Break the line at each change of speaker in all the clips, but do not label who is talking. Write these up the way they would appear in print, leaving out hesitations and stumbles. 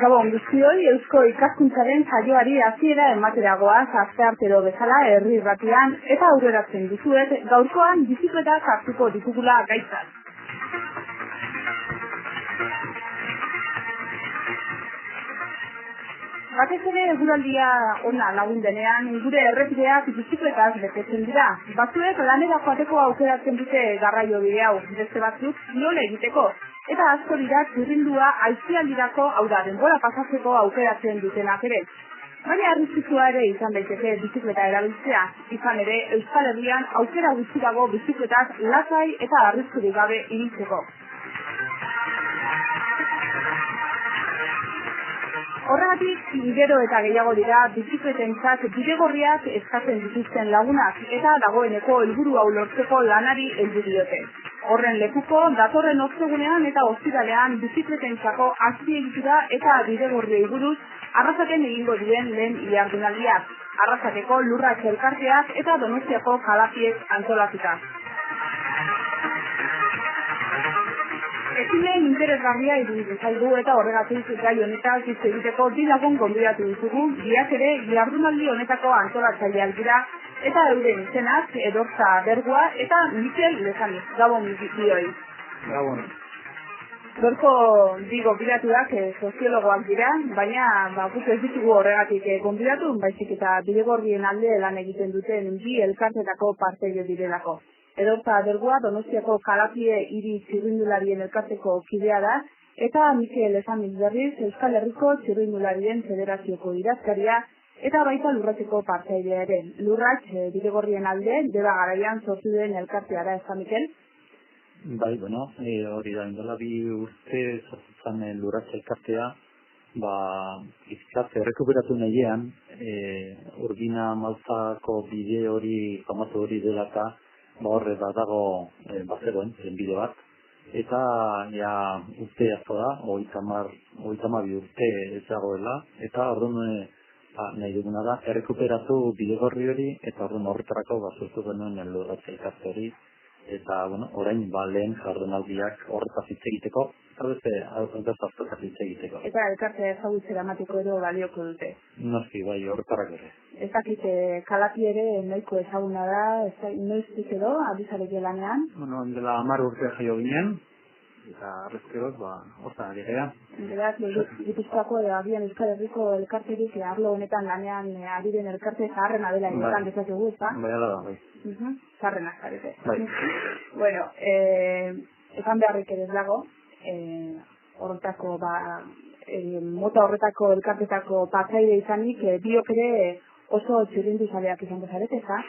Gabon guztioi, Eusko ikaskuntzaren saioari hasiera ematera goaz, asteartero bezala herri irratian eta aurreratzen dizuet, gaurkoan bizikletak hartuko ditugula gaitzat. Batez ere eguraldia ona lagun denean, gure errepideak bizikletaz betetzen dira. Batzuek lanera joateko aukeratzen dute garraio bide hau, beste batzuk kirol egiteko. Eta asko dira zirrindua aisialdirako, hau da, denbora pasatzeko aukeratzen dutenak ere. Baina arriskutsua ere izan daiteke bizikleta erabiltzea. Izan ere, Euskal Herrian aukera gutxi dago bizikletak lasai eta arriskurik gabe ibiltzeko. Horregatik, gero eta gehiago dira bizikletentzat bidegorriak eskatzen dituzten lagunak eta dagoeneko helburu hau lortzeko lanari heldu diote. Horren lekuko, datorren ostegunean eta ostiralean bizikletentzako azpiegitura eta bidegorriei buruz Arrasaten egingo diren lehen jardunaldiak, Arrasateko Lurratx elkarteak eta Donostiako Kalapiek antolatuta. Ekimen interesgarria iruditzen zaigu eta horregatik gai honetaz hitz egiteko bi lagun gonbidatu ditugu, biak ere jardunaldi honetako antolatzaileak dira eta euren izenak Edorza Bergua eta Mikel Lezani. Gabon bioi.
Gabon.
Gaurko bi gonbidatuak soziologoak dira, baina guk ez ditugu horregatik gonbidatu, baizik eta bidegorrien alde lan egiten duten bi elkartetako parteide direlako. Edorza Bergua Donostiako Kalapie hiri txirrindularien elkarteko kidea da, eta Mikel Lezani berriz Euskal Herriko txirrindularien federazioko idazkaria, eta baita Lurratxeko parteidea ere. Lurratx bidegorrien alde, deba garaian sortu den elkartea da, ez Mikel?
Bai, hori da, indola bi urte sortzen Lurratx elkartea, biziklatze errekuperatu nahian, Urbina Maltzako bide hori, famatu hori dela eta, horre dago bazegoen, bide bat, eta urte asko da, 32 urte ez dagoela, eta orduan nahi duguna da, errekuperatu bidegorri hori, eta orduan horretarako sortu genuen Lurratx elkarte hori, eta orain lehen jardunaldiak horretaz hitz egiteko, eta beste horretaz hitz egiteko.
Eta elkartea ezagutzera emateko ere balioko dute.
Noski, bai, horretarako ere.
Ez dakit Kalapi ere nahiko ezaguna da, noiztik edo, abizareke lanean?
Dela 10 urte jaio ginen, eta arrezkeroz, hortan ari gara.
Beraz, Gipuzkoako agian Euskal Herriko elkarterik arlo honetan lanean ari den elkarte zaharrena dela egitan dezakegu, ez da?
Bai, ala da, bai.
Zaharrenak zarete.
Bai.
Bueno, esan beharrik ere ez dago, horretako, mota horretako elkartetako partaide izanik, biok ere oso txirrindu zaleak izango zarete, ez da?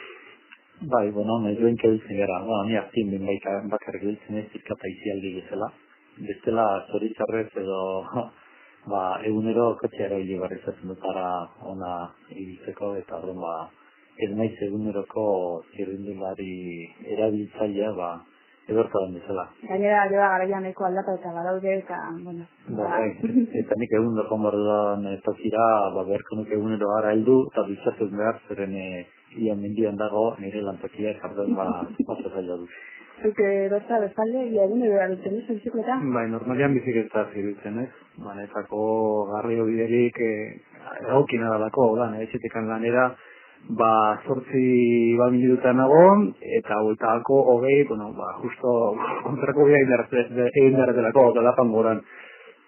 Bai, nahi duen kebiltzen gara. Ni azkin bin bakar kebiltzen ez izkata izialdi gezela. Bestela, zoritzarrez edo egunero kotxea erabili barrizatzen dut ara ona ibiltzeko, eta orduan ez naiz eguneroko txirrindulari erabiltzailea edorta den bezala.
Gainera, deba garaian eko aldata eta badaude, eta,
Eta nik egunero konbarduan tokira, beharko nuke egunero gara heldu, eta bizatzen behar zeren ian mendian dago, nire lantokia jardun oso zaila du.
Zuke Edorza bezalde, egunero erabiltzen duzu bizikleta?
Bai, normalian bizikleta zirbiltzen ez. Etako garraio biderik egokina dalako, etxetekan lanera, 8 minututan nago, eta bueltako 20, justo kontrako bidea egin darretelako, dalapan goran.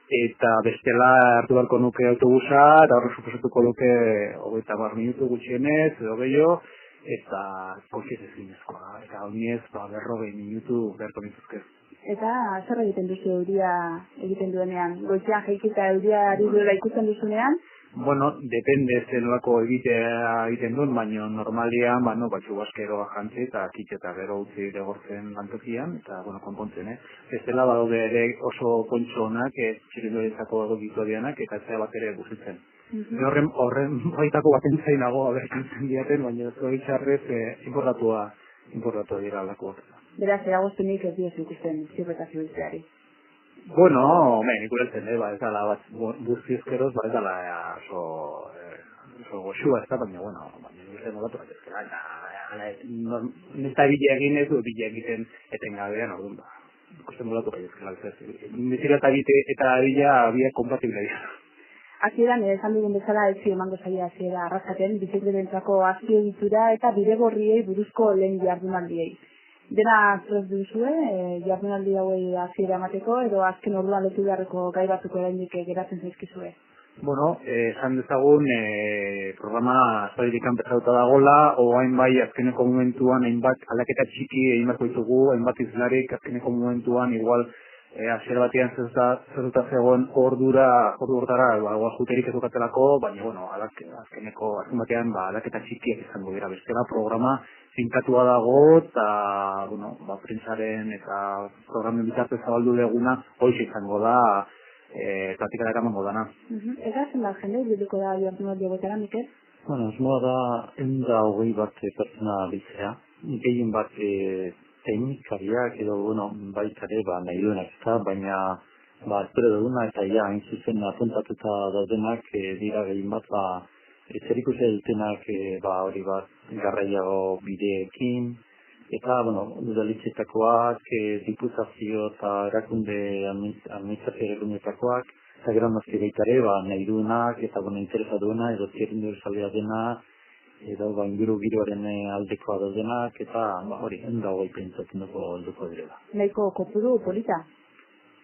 Eta bestela hartu beharko nuke autobusa, eta horre suposatuko nuke 20 minutu gutxienez, edo gehiago, eta kontxiz ezinezkoa, eta oinez 40 minutu beharko nituzke.
Eta zer egiten duzu euria egiten duenean? Goizean jaikita euria ari duela ikusten duzunean?
Depende zenolako egitea egiten duen, baina normalian, txubaskero jantzi eta kitxeta gero utzi legortzen lantokian, eta, konpontzen, Bestela badaude ere oso pontxo honak, txirindoretzako egokitu dianak, eta ez bat ere guzitzen. Horren baitako baten zainago, abertintzen diaten, baina zoritxarrez importatua dira alako.
Beraz, eragoztunik ez diozu ikusten zirretazio izteari.
Nik ulertzen, ez dala bat guztiezkeroz, ez dala oso goxua ez da, baina, ez molatu bat ezkera, nesta bile egin ez du bile egiten etengabean, orduan, ikusten molatu bat ezkera, bizikleta eta bila biak kompatibilea dira.
Hasieran esan dugun bezala etzi emango zaila hasiera arrasaten bizikletentzako azpiegitura eta bidegorriei buruzko lehen jardunaldiei. Dena prest duzue, jardunaldi hauei hasiera emateko edo azken orduan lotu beharreko gai batzuk oraindik geratzen zaizkizue?
Bueno, esan dezagun programa aspalditik empezatuta dagola, orain bai azkeneko momentuan hainbat aldaketa txiki egin beharko ditugu, hainbat izlarik azkeneko momentuan igual hasiera batean zertuta zegoen ordurtara juterik ez dukatelako, baina bueno, azkeneko azken batean aldaketa txikiak izango dira. Bestela programa finkatua dago eta bueno, prentsaren eta programen bitartez zabaldu duguna hoiz izango da praktikara eramango dana.
Eta zenbat jende bilduko da jardunaldi hauetara, Mikel?
Bueno, asmoa da 120 pertsona biltzea, gehien bat teknikariak edo baita ere nahi duenak eta baina espero duguna eta hain zuzen apuntatuta daudenak dira gehien bat zerikusia dutenak hori bat garraiago bideekin eta udalitxetakoak, diputazio eta erakunde administrazio erakundeetakoak eta gero noski baita ere nahi duenak eta interesa duena edo unibertsalea dena edo inguru giroaren aldekoa daudenak eta hori, 120 pentsatzen duko direla.
Nahiko kopuru polita?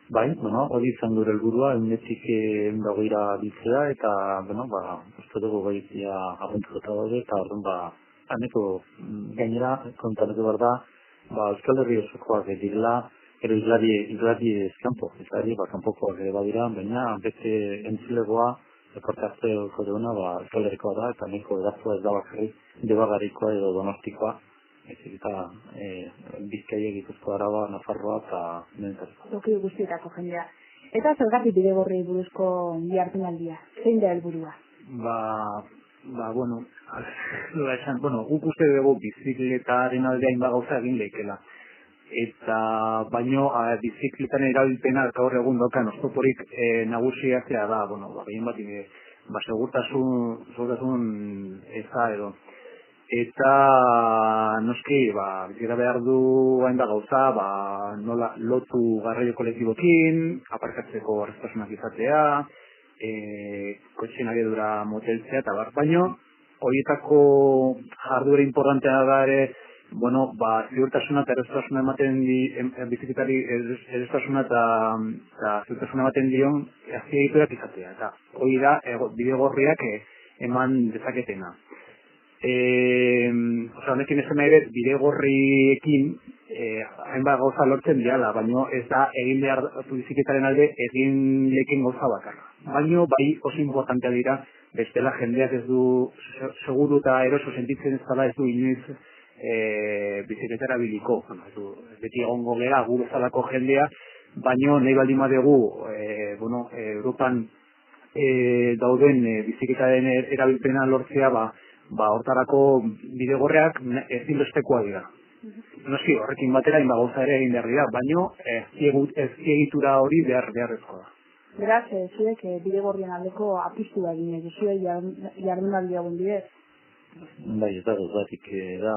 Bai, hori izan gure helburua, 120ra biltzea eta, uste dugu gaitzia abentuta daude eta orduan haneko gainera kontatuko behar da, Euskal Herri osokoak direla, ero izlari eskampo, izlari kanpokoak ere badira, baina beste entzilegoa parte hartzeko duguna Euskal Herrikoa da eta nahiko edazua ez da bakarrik Debagarrikoa edo Donostikoa, eta Bizkaia, Gipuzkoa, Araba, Nafarroa eta Mentarikoa.
Toki guztietako jendea. Eta zergatik bidegorriei buruzko jardunaldia? Zein da helburua?
Guk uste dugu bizikletaren aldean gauza egin leikela. Eta baino bizikletan erabilpena gaur egun daukan oztoporik nagusiatzea da, gehien bat segurtasun eza edo. Eta noski, biziketa behar du hain gauza, nola lotu garraio kolektibokin, aparkatzeko arrestasunak izatea, kotxen abiadura moteltzea eta baino, horietako jarduera importantea da ere, ziurtasuna eta erostasuna ematen bizikletari erostasuna eta ziurtasuna ematen dion azpiegiturak izatea. Eta hori da bidegorriak eman dezaketena. Honekin esan nahi dut bidegorriekin hainbat gauza lortzen diala, baina ez da egin behar bizikletaren alde egin leken gauza bakarra. Baina bai oso importantea dira, bestela jendeak ez du seguru eta eroso sentitzen ez dela ez du inoiz bizikletara biliko. Beti egongo gera gu bezalako jendea, baino nahi baldin badugu Europan dauden bizikletaren erabilpena lortzea, hortarako bidegorriak ezinbestekoa dira. Noski, horrekin batera gauza ere egin behar dira, baino eziegitura hori beharrezkoa da.
Beraz, zuek bidegorrien aldeko apistua egin duzue jardunaldi hauen bidez?
Bai, ez da gauzatik da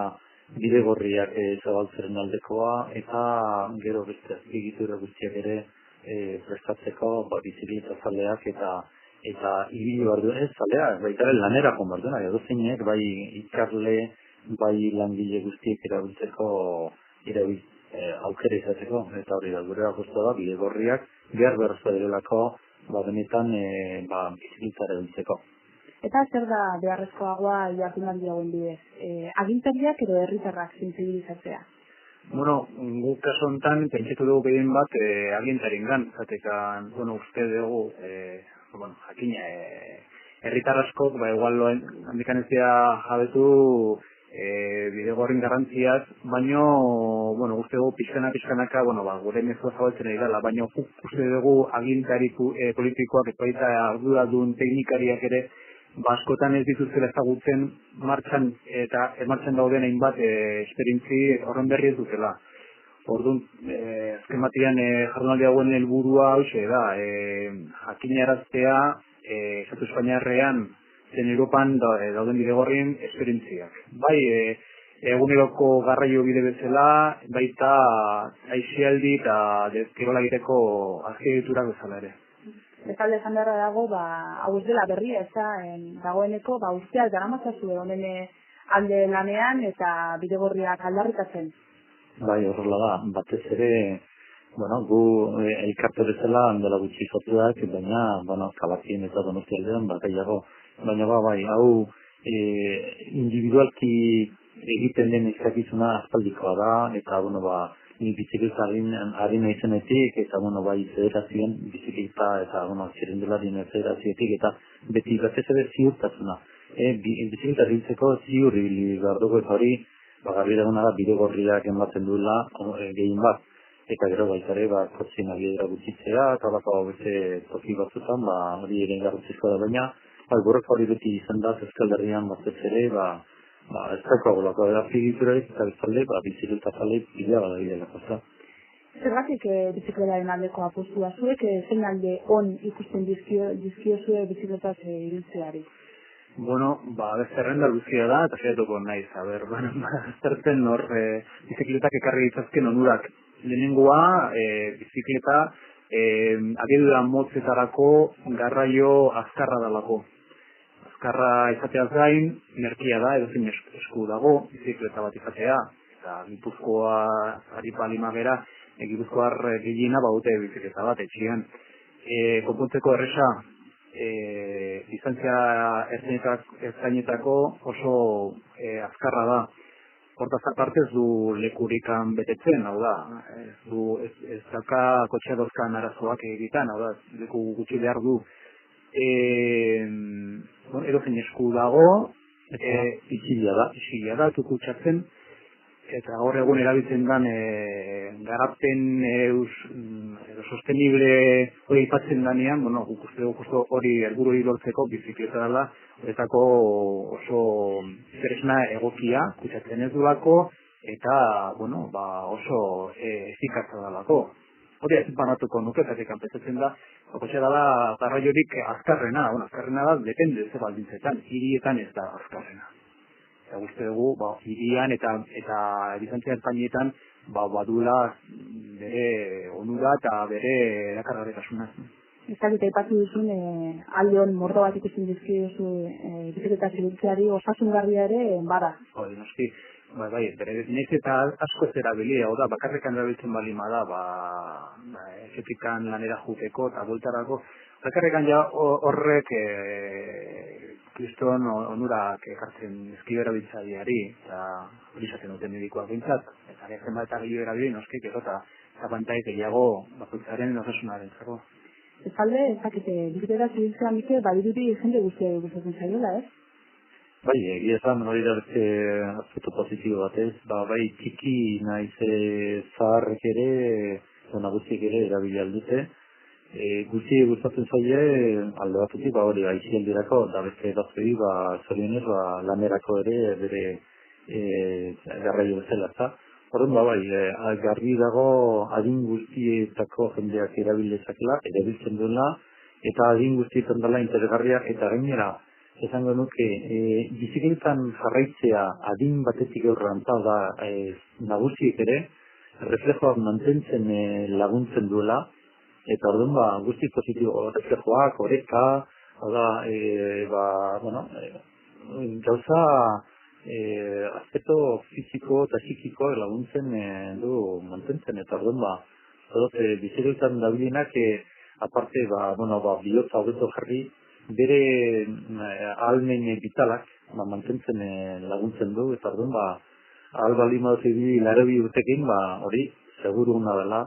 bidegorriak zabaltzeren aldekoa eta gero beste azpiegitura guztiak ere prestatzeko bizikleta zaleak eta ibili behar duenez zaleak, baita lanera joan behar duena, edo zeinek bai ikarle, bai langile guztiek erabiltzeko aukera izateko, eta hori da gure apostoa da bidegorriak behar beharrezkoa direlako benetan bizikleta erabiltzeko.
Eta zer da beharrezkoagoa jardunaldi hauen bidez? Agintariak edo herritarrak sentsibilizatzea?
Guk kasu honetan pentsatu dugu gehien bat agintarengan, zatekan, uste dugu, jakina, herritar askok, igual handikan ez dira jabetu bidegorrin garrantziaz, baino, uste dugu pixkanaka, gure mezua zabaltzen ari dela, baino uste dugu agintari politikoak ez baita arduradun teknikariak ere, askotan ez dituzela ezagutzen martxan dauden hainbat esperientzi horren berri ez dutela. Orduan, azken batean jardunaldi hauen helburua hoxe da, jakinaraztea Estatu Espainiarrean zen Europan dauden bidegorrien esperientziak. Bai, eguneroko garraio bide bezala, baita aixialdi eta kirola egiteko azpiegiturak bezala ere.
Bestalde esan beharra dago, hau ez dela berria, ez da, dagoeneko, urteak daramatzazu honen alde lanean eta bidegorriak aldarrikatzen.
Bai, horrela da, batez ere, gu elkarte bezala dela gutxi sortuak, baina, Kalakien eta Donostia aldean, gehiago, baina bai, hau individualki egiten den eskakizuna aspaldikoa da, eta, ni bizikleta ari naizenetik, eta, bai, federazioen bizikleta, eta, txirrendelarien federazioetik, eta beti batez ere ziurtasuna. Bizikleta biltzeko ziur ibili behar dugu, eta hori, garbi daguna da, bidegorriak ematen duela, gehien bat, eta gero baitare, kotzien abiedera gutxitzea, eta beste toki batzutan, hori ere garrantzizkoa da, baina, gurrek hori beti izan da, Euskal Herrian batez ere, ez daukagulako azpiegiturarik, eta bezalde, bizikleta zale bidea bada.
Zergatik bizikletaren aldeko apostua zuek, zein alde on ikusten dizkiozue bizikletaz ibiltzeari?
Zerrenda luzia da, eta saiatuko naiz, zertzen hor bizikletak ekarri ditzazken onurak. Lehenengoa, bizikleta abiedura motzetarako garraio azkarra dalako. Azkarra izateaz gain, merkia da, edozein esku dago, bizikleta bat izatea, eta Gipuzkoa Aripa Limagera, Gipuzkoar gehiena baute bizikleta bat etxian. Konpontzeko erresa, distantzia ertainetako oso azkarra da. Hortaz aparte ez du lekurikan betetzen, hau da, ez dauka kotxea dozkan arazoak egiten, hau da, leku gutxi behar du. Edozein esku dago, isilia da, tukutsatzen, eta gaur egun erabiltzen den garapen sostenible hori aipatzen denean, guk uste dugu justo hori helburu hori lortzeko bizikleta dela, horretako oso interesna egokia, kutsatzen ez duelako, eta oso efikaza delako. Hori ez banatuko nuke, eta kanpezatzen da, kotxea dela garraiorik azkarrena da, depende ze baldintzetan, hirietan ez da azkarrena. Eta guzti dugu, hirian eta distantzia ertainetan badula bere onura eta bere erakargarritasuna.
Ez dakit aipatu duzun aldeon mordo bat ikusten dizkiozu bizikleta zibiltzeari osasungarria ere bada.
Hori, noski, bere nez eta asko ez erabili, hau da, bakarrekan erabiltzen balima da, ezepikan lanera juteko eta bultarako, bakarrekan ja horrek kriston onurak ekartzen eskibera biltzaileari, eta hori izaten duten medikoak bintzat, eta gertzen bat eta gehiago erabili, noski, eta zapantai gehiago bakoitzaren osasunaren zako.
Ez alde, ez dakite, bizikleta zibiltzea mike, badirudi jende guztia gustatzen zaiola, ez?
Bai, egia esan hori da beste aspektu positibo batez, bai txiki naiz zaharrek ere, nagusiek ere erabili aldute. Guzti gustatzen zaie alde batetik hori aisialdirako, da beste batzuei zorionez lanerako ere bere garraio bezala, ezta. Orduan garbi dago adin guztietako jendeak erabilezakela, erabiltzen duela, eta adin guztietan dela interesgarria, eta gainera esango nuke bizikletan jarraitzea adin batetik aurrerantza da nagusiek ere reflejoak mantentzen laguntzen duela, eta orduan guzti positibo reflejoak, oreka, gauza aspekto fisiko eta psikiko laguntzen du mantentzen, eta orduan bizikletan dabilenak aparte bihotza hobeto jarri bere ahalmen vitalak mantentzen laguntzen du, eta orduan albali maduzi larebi urtekin hori seguru una dela,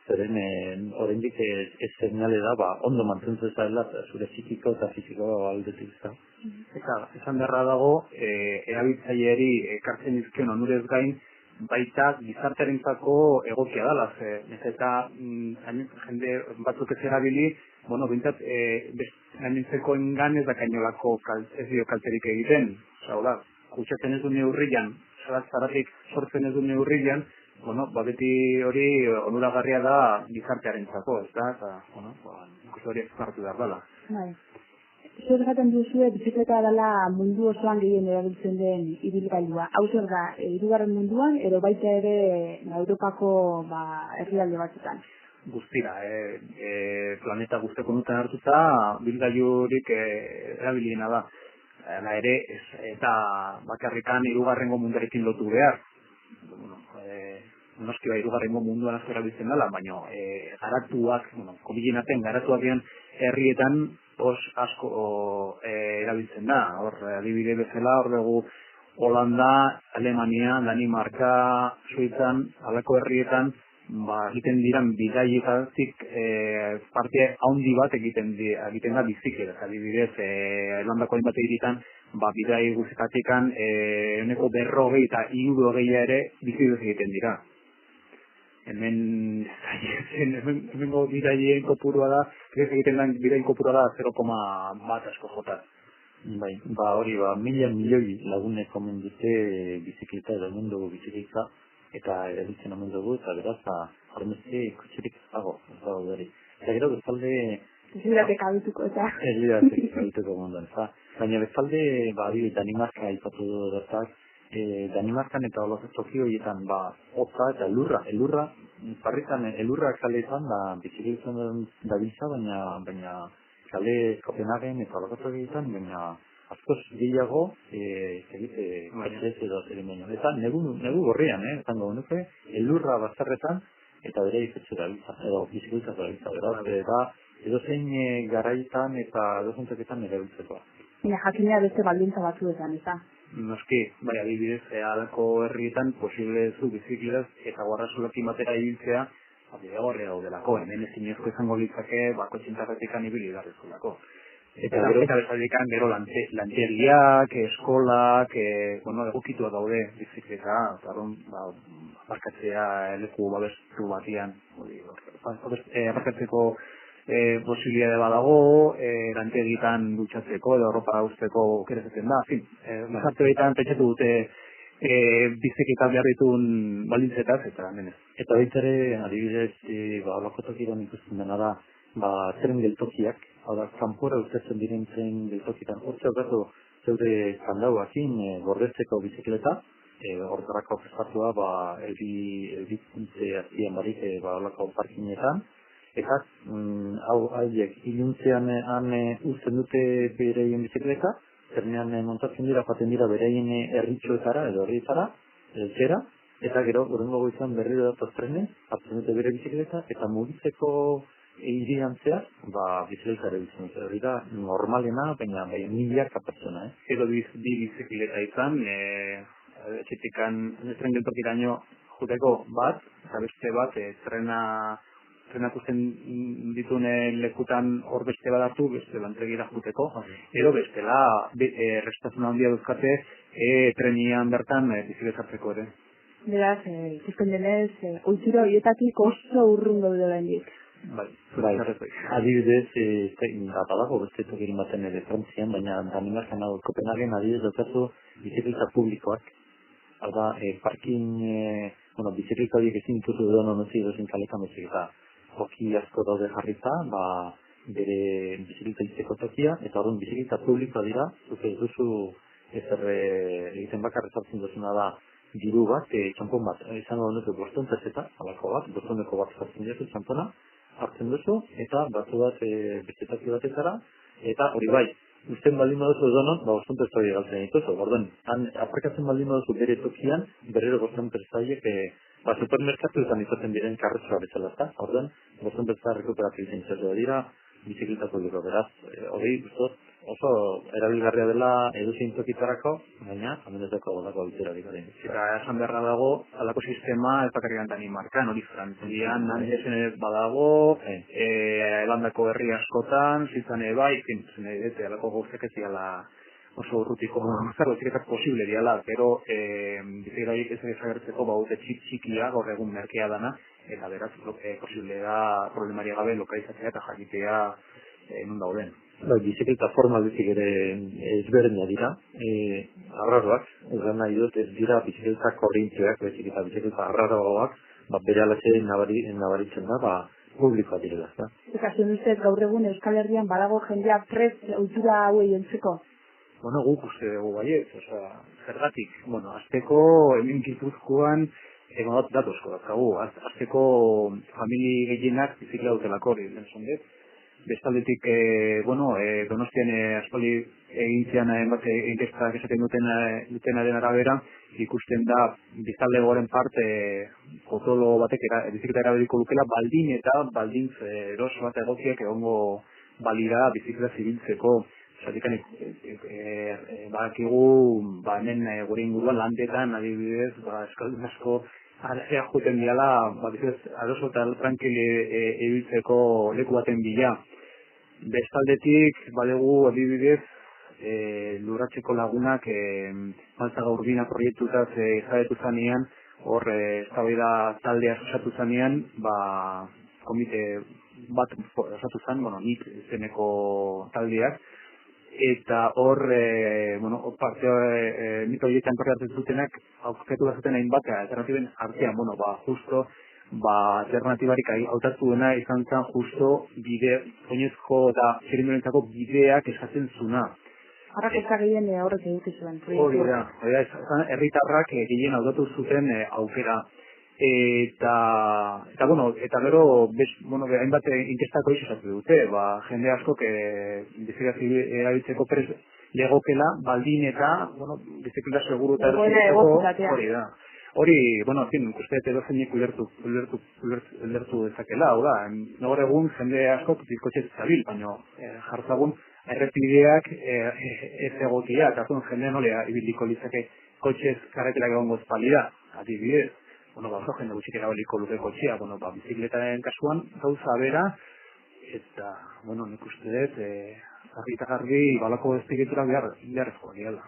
zeren oraindik ez seinale da ondo mantentzen zaila zure psikiko eta fisiko aldetik.
Eta esan beharra dago, erabiltzaileari ekartzen dizkion onurez gain, baita gizartearentzako egokia dela, eta jende batzuk ez erabili, bintzat, gainentzeko engan ez dakainolako ez dio kalterik egiten, kutsatzen ez du neurrian, zaratik sortzen ez du neurrian, beti hori onuragarria da gizartearentzako, ez da, eta hori ezkartu behar dela.
Zer gaten duzue, bizikleta dela mundu osoan gehien erabiltzen den ibilgailua. Hau zer da, hirugarren munduan, edo baita ere Europako herrialde batzutan.
guztira, planeta guzteko nuten hartuta, bilgailurik erabiliena da. Hala ere, eta bakarrikan hirugarrengo munduarekin lotu behar. Noski hirugarrengo munduan asko erabiltzen dela, baina garatuak, kobilenaten garatuak diren herrietan asko erabiltzen da. Hor, adibide bezala, hor dugu Holanda, Alemania, Danimarka, Suitzan, halako herrietan, egiten diran bidaietatik parte handi bat egiten da bizikleta. Adibidez, Holandako hainbat hiritan, bidai guztikatikan 40 eta 60 ere bizikletaz egiten dira. Hemengo bidaien kopurua da, egiten den bidaien kopurua da 0,1 asko jota.
Bai, hori, 1.000 milioi lagunek omen dute bizikleta edo omen dugu bizikleta eta erabiltzen omen dugu eta beraz, hormezke kutsurik zago, ez dago dori. Eta gero bezalde...
Ez diratek abituko eta...
Ez diratek abituko munduan, baina bezalde, Danimarka aipatu du dertak, Danimarkan eta olako toki horietan, hotza eta elurra, parritan elurra kaletan, bizikletan dabiltza, baina kale Kopenhagen eta olako tokietan, baina askoz gehiago egite batxez edo zerimeno. Eta negu gorrian, zango nuke, elurra bazarretan, eta bere izatzu dabiltza, edo bizikletan dabiltza, eta edo zein garaitan eta edo zein toketan erabiltzeko.
Jakinea beste baldintza batzuetan, eta?
Noski, bai, adibidez, halako herrietan posible zu bizikletaz eta guarrasolakin batera ibiltzea, bidegorri daudelako, hemen ezinezko izango litzake, kotxintarretikan ibili garrizulako. Eta bezaldikan gero lanteriak, eskolak, egokitua daude bizikleta, eta aparkatzea leku babestu batian, aparkatzeko posibilidade badago, lantegietan dutxatzeko edo Europa usteko kerezaten da. Gizarte horietan pentsatu dute bizikleta behar dituen baldintzetaz eta hemenez.
Eta baita ere, adibidez, olako tokiran ikusten dena da, tren geltokiak, hau da, kanpora urtetzen diren tren geltokitan, hortze okatu zeure zandauakin gordetzeko bizikleta, hortarako prestatua, elbitzuntze azien barik, olako parkinetan, eta haiek iluntzean uzten dute bereien bizikleta, zernean montatzen dira, paten dira bereien herritxoetara edo herrietara, elkera, eta gero, urrengo goizan berriro datoz trene, hartzen dute bere bizikleta, eta mugitzeko iriantzea, bizikleta ere bizikleta. Hori da, normalena, baina milaka pertsona,
Edo bi bizikleta izan, etxetikan tren geltokiraino juteko bat, eta beste bat, trenak usten dituen lekutan hor beste bat hartu, beste lantegira juteko, edo bestela restazuna handia duzkate trenian bertan bizikletatzeko ere.
Beraz, ikusten denez, ohitura horietatik oso urrun gaude oraindik.
Bai, adibidez, badago beste tokirin baten ere Frantzian, baina Danimarkan hau Kopenhagen adibidez daukazu bizikleta publikoak. Hau da, bizikleta horiek ezin dituzu edo nonozi edo ezin kalekan bizikleta. Toki asko daude jarrita, bere bizikleta izteko tokia, eta horren bizikleta publikoa dira, zuke ez duzu ezer egiten bakarrez hartzen duzuna da diru bat, txampon bat, izango honetu bostontezeta, alako bat, bostondeko bat hartzen duzu txampona, hartzen duzu, eta batzu bat bizikleta batetara, eta hori bai, usten baldin baduzu edonon, bostontez hori galtzen dituzu, gordon, aparkatzen baldin baduzu bere tokian, berrero bostontez horiek supermerkatuetan izaten diren karretzoa bezala, eta orduan, bostonteza rekuperatu izan zer dira, bizikletako dira, beraz, hori oso erabilgarria dela edozein tokitarako, baina, amenetako godako bitera dikaren.
Eta esan beharra dago, alako sistema ez bakarrikan Danimarkan, hori Frantzian, nantzen badago, Holandako herri askotan, zitzan bai, alako gauzak ez diala oso urrutiko zerrotziketak posible diala, pero bizikletaik ez desagertzeko baute txikia, gaur egun merkea dana, eta beraz, posible da problemaria gabe lokalizatzea eta jakitea nun dauden.
Bizikleta formaldetik ere ezberdina dira, arraroak, egan nahi dut, ez dira bizikleta korrintzeak, bizikleta arraroak, bere alaxe nabaritzen da, publikoa direla.
Eta zenuzet gaur egun Euskal Herrian badago jendea prest ohitura hauei entzeko?
Guk uste dugu baiet, zergatik. Azteko, hemen Gipuzkoan, egon datozko dakagu. Azteko famili gehienak bizikla dutelako hori, lehen bestaldetik, Donostian aspaldi egin zian inkestak esaten dutenaren arabera, ikusten da biztanlegoaren parte potolo batek bizikleta erabiliko lukela baldin eta baldintz eros bat egokiak egongo balira bizikleta zibiltzeko. Zatikan badakigu hemen gure inguruan landetan adibidez eskaldun asko ea juten diala aroso eta tranquil ibiltzeko leku baten bila. Bestaldetik badegu adibidez lurratzeko lagunak Maltzaga Urbina proiektutaz jabetu zanean, hor eztabaida taldea osatu zanean, komite bat osatu zan, nik izeneko taldeak, eta hor, nik proiektan parte hartzen zutenak, aurketu da zuten hainbat, alternatiben artean, justo, alternatibarik hautatu duena izan zen justo bide, oinezko eta txerindurentzako bideak eskatzen zuna.
Harrak ez gehien horrek eduki zuen.
Hori da, herritarrak gehien hautatu zuten aukera. Eta gero, hainbat inkestako izosatu dute, jende askok bizikleta erabiltzeko prez legokela, baldin eta, bizikleta seguru eta hori da. Hori, uste edozeinik ulertu dezakela, hau da, gaur egun jende askok bizkotxez zabil, baina jartzagun errepideak ez egokiak, jende nolea ibiliko litzake kotxez karretelak egongo espalida, adibidez. Jende gutxik erabiliko luke kotxea, bizikletaren kasuan gauza bera, eta, nik uste dut, garbi eta garbi balako ezpiketura beharrezkoa diala.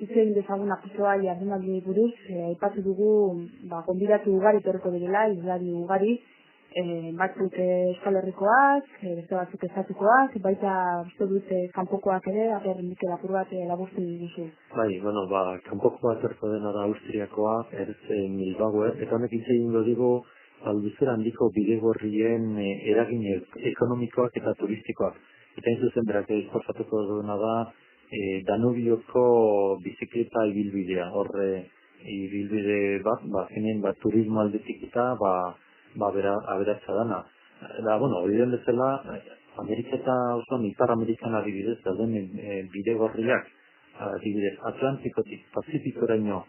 Itzen dezagun apizua jardunaldi buruz, aipatu dugu, gonbidatu ugari torreko direla, izlari ugari, batzuk Euskal Herrikoak, beste batzuk estatukoak, baita uste dut kanpokoak ere, Mikel apur bat laburtu diguzu.
Kanpokoa zerko dena da Austriakoa, Bilbao, eta honek hitz egingo digu, luzera handiko bidegorrien eragin ekonomikoak eta turistikoak. Eta zuzen berak esforzatuko duena da, Danubioko bizikleta ibilbidea. Horre ibilbide bat, turismo aldetik eta, aberatza dana. Hori den bezala, Amerika eta Ipar Amerikan adibidez, dauden bidegorriak, adibidez, Atlantikotik Pazifikoraino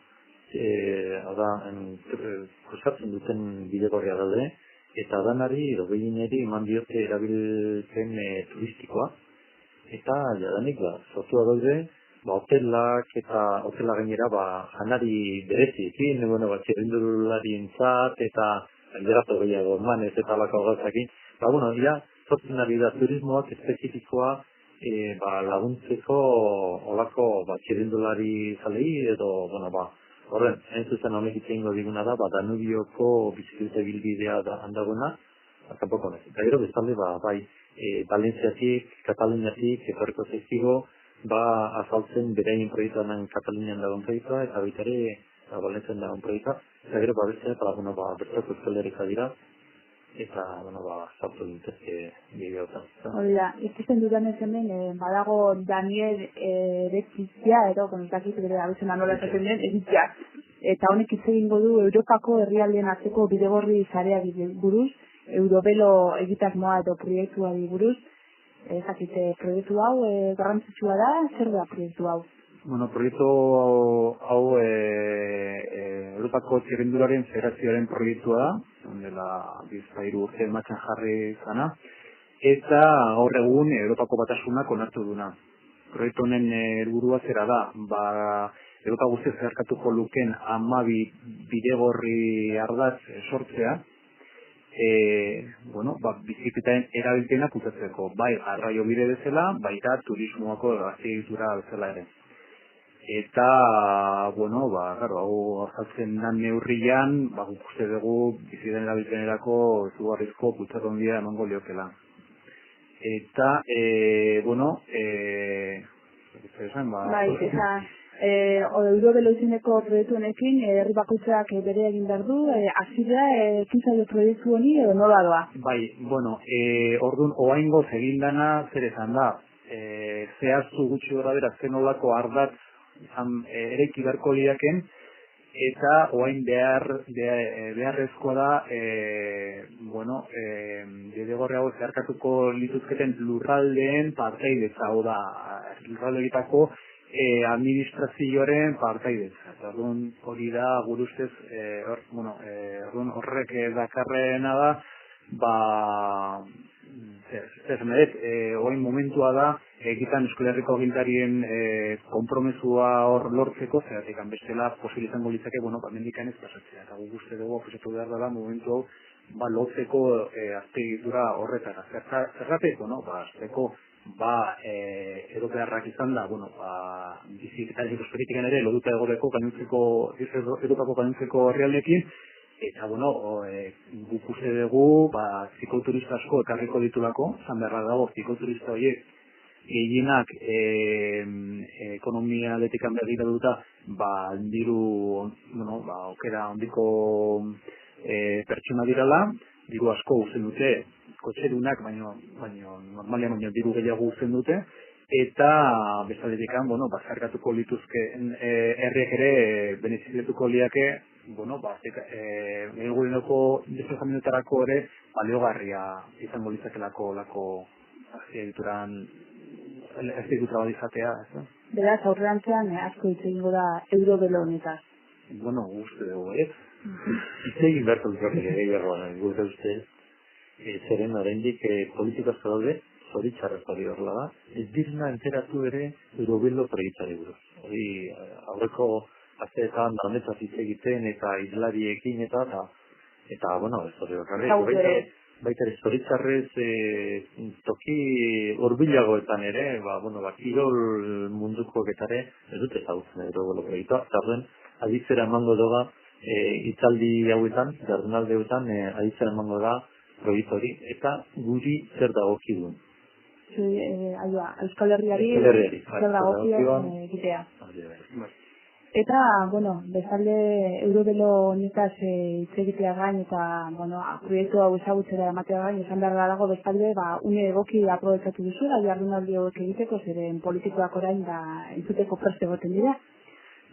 kruzatzen duten bidegorria daude, eta danari, edo behineri, eman diote erabiltzen turistikoa, eta jadanik, sortua daude, hotelak eta hotela gainera, janari bereziekin, txerrindularientzat, eta alderatu gehiago emanez eta alako gauzakin. Sortzen ari da turismoak espezifikoa laguntzeko olako txerrindulari zalei edo, horren, zuzen honek itzengo diguna da, Danubioko bizikleta bilbidea handagoena, kanpoko honek. Eta gero, bestalde, Valentziatik, Kataluniatik, etorriko zaizkigo, azaltzen bereien proiektuan Katalunian dagoen proiektua, eta baita ere, Valentzian dagoen proiektua, eta gero, beste, bertako Euskal Herrika dira, eta, sartu dintezke bideotan.
Hori da, ikusten dudanez hemen, badago Daniel Eretzia, edo, kontakit bere abizena nola esaten den, Eretzia. Eta honek hitz egingo du Europako herrialdeen arteko bidegorri zareari buruz, Eurobelo egitasmoa edo proiektuari buruz. Ezakite, proiektu hau garrantzitsua da, zer da proiektu hau?
Proiektu hau Europako txirrindularen federazioaren proiektua da, dela bizpairu urte martxan jarri zana, eta gaur egun Europako batasunak onartu duna. Proiektu honen helburua zera da, Europa guztiz zeharkatuko luken 12 bidegorri ardatz sortzea, bizikleten erabilpena putatzeko, garraio bide bezala, baita turismoako aziegitura bezala ere. Eta, hau azaltzen dan neurrian, guk uste dugu bizikleten erabilpenerako zugarrizko bultzatu handia emango liokela. Eta,
Eurobelo izeneko proiektu honekin, herri bakoitzak bere egin behar du, azidea, ekintzaile proiektu honi, edo nola doa?
Orduan, oaingoz egin dana zer esan da, zehaztu gutxi gora bera zen olako ardatz eraiki beharko liaken, eta orain beharrezkoa da bidegorri hau zeharkatuko lituzketen lurraldeen partaidetza, hau da lurraldeetako administrazioaren partaidetza. Eta hori da gure ustez horrek dakarrena da orain momentua da egitan Euskal Herriko agintarien konpromesua hor lortzeko, zeratik bestela posible izango litzake, mendikan ez pasatzea. Eta guk uste dugu pasatu behar dela momentu hau lotzeko azpiegitura horretara. Zergatik, azteko europearrak izan da, biziketaren politikan ere loduta egoreko Europako gainontzeko herrialdeekin, eta guk uste dugu zikloturista asko ekarriko ditulako, zan beharra dago zikloturista horiek gehienak ekonomia aldetikan begira duta diru aukera handiko pertsona dirala, diru asko usten dute kotxerunak, baina normalian diru gehiago usten dute, eta bestaletikan bazarkatuko lituzken herriek ere benefiziatuko liake egureneko desplazamenduetarako ere baliogarria izango litzakelako azpiegitura bat izatea.
Beraz, aurrerantzean asko hitz egingo da eurobelo honetaz.
Uste dugu, ez? Hitz egin beharko dutxarrik gehiagoan, gure ustez, zeren oraindik politikaz daude, zoritxarrez hori horrela da, ez direna enteratu ere eurobelo proiektari buruz. Hori aurreko asteetan honetaz hitz egiten eta islariekin eta ez hori horrela. Baita ere zoritxarrez toki hurbilagoetan ere, kirol mundukoeketare ez dute ezagutzen eurobelo proiektua, eta horren aditzera emango doga hitzaldi hauetan, jardunaldi hauetan aditzera emango da proiektu hori, eta guri zer dagokidun.
Euskal Herriari zer dagokion egitea. Eta, bezalde eurobelo honetaz hitz egitea gain eta, proiektu hau ezagutzera ematea gain, esan behar dago bezalde, une egoki aprobetxatu duzuela jardunaldi hauek egiteko, zeren politikoak orain entzuteko preste goten dira.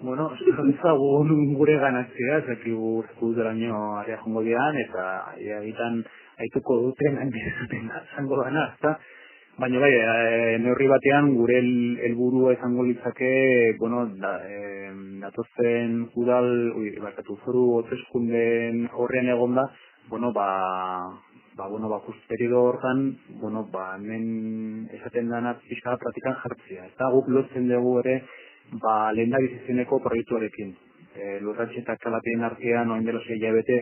Ezagun gure ganatzea, ezakigu delaino area jongo dian, eta egiten haituko duten hainbizuten zango dana, ezta? Baina neurri batean gure helburua izango litzake, datozen foru hauteskunden horrean egonda, periodo hortan, hemen esaten dena pixka praktikan jartzea. Eta guk lotzen dugu ere, lehendabizizioneko proiektuarekin. Lurratxe eta kalapien artean, oin dela 6 hilabete,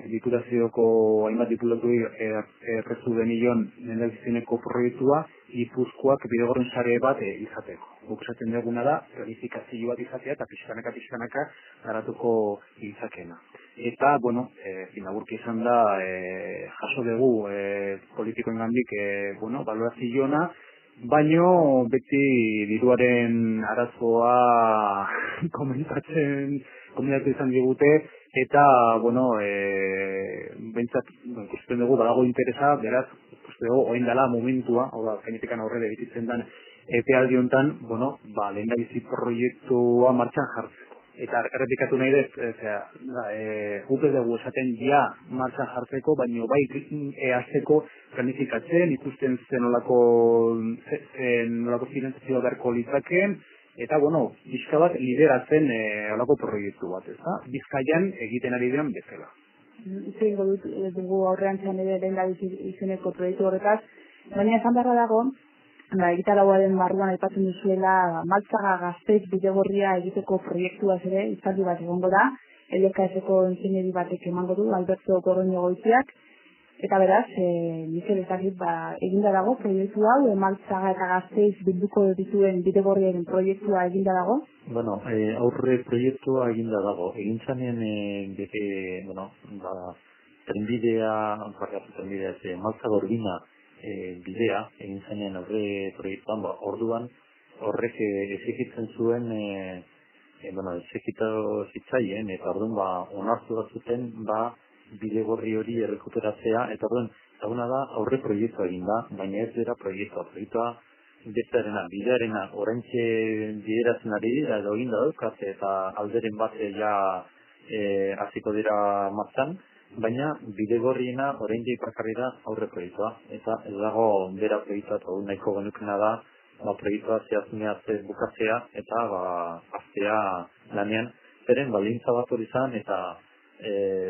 diputazioko hainbat diputatu errezu denion lehendabizizioneko proiektua, Gipuzkoak bidegorren sare bat izateko. Guk esaten duguna da, planifikazio bat izatea eta pixkanaka garatuko izakena. Eta, finagurki izan da, jaso dugu politikoen gandik, balorazioa, baino beti diruaren arazoa komentatu izan digute, eta, bentsat, ikusten dugu, badago interesa, beraz, ikusten dugu, oin dela momentua, hau da, genetika aurrera egiten den, epealdi honetan, lehendabizi proiektua martxan jartzeko. Eta errepikatu nahi dut, guk ez dugu esaten martxan jartzeko, baina bai hasteko planifikatzen, ikusten zenolako finantzazioa beharko litzakeen, eta, bizka bat lideratzen olako proiektu bat, ezta? Bizkaian egiten ari diren bezala.
Zengo dugu aurrean ere lehendabizi izeneko proiektu horretaz, baina esan beharra dago, egitarauaren barruan aipatzen duzuela Maltzaga Gasteiz bidegorria egiteko proiektua ere hitzaldi bat egongo da, LKS-eko ingenieri batek emango du, Alberto Gorroño Goitiak, eta beraz, Mikel ezagit eginda dago proiektu hau, Maltzaga eta Gasteiz bilduko dituen bidegorriaren proiektua eginda dago?
Aurre proiektua eginda dago. Egin zanen, trenbidea, Maltzaga Urbina bidea, egin zanen aurre proiektuan, orduan horrek ezekitzen zuen, ezekitatu zitzaien, eta orduan onartu bat zuten, bidegorri hori errekuperatzea, eta orduan, ezaguna da aurre proiektua egin da, baina ez dira proiektua bestearena, bidearena, oraintxe bideratzen ari dira, edo eginda daukat, eta alderen bat hasiko dira martxan, baina bidegorriena oraindik bakarrik da aurre proiektua, eta ez dago bera proiektua, eta nahiko genukena da, proiektua zehazmeaz bukatzea, eta aztea lanean, zeren baldintza bat hori izan, eta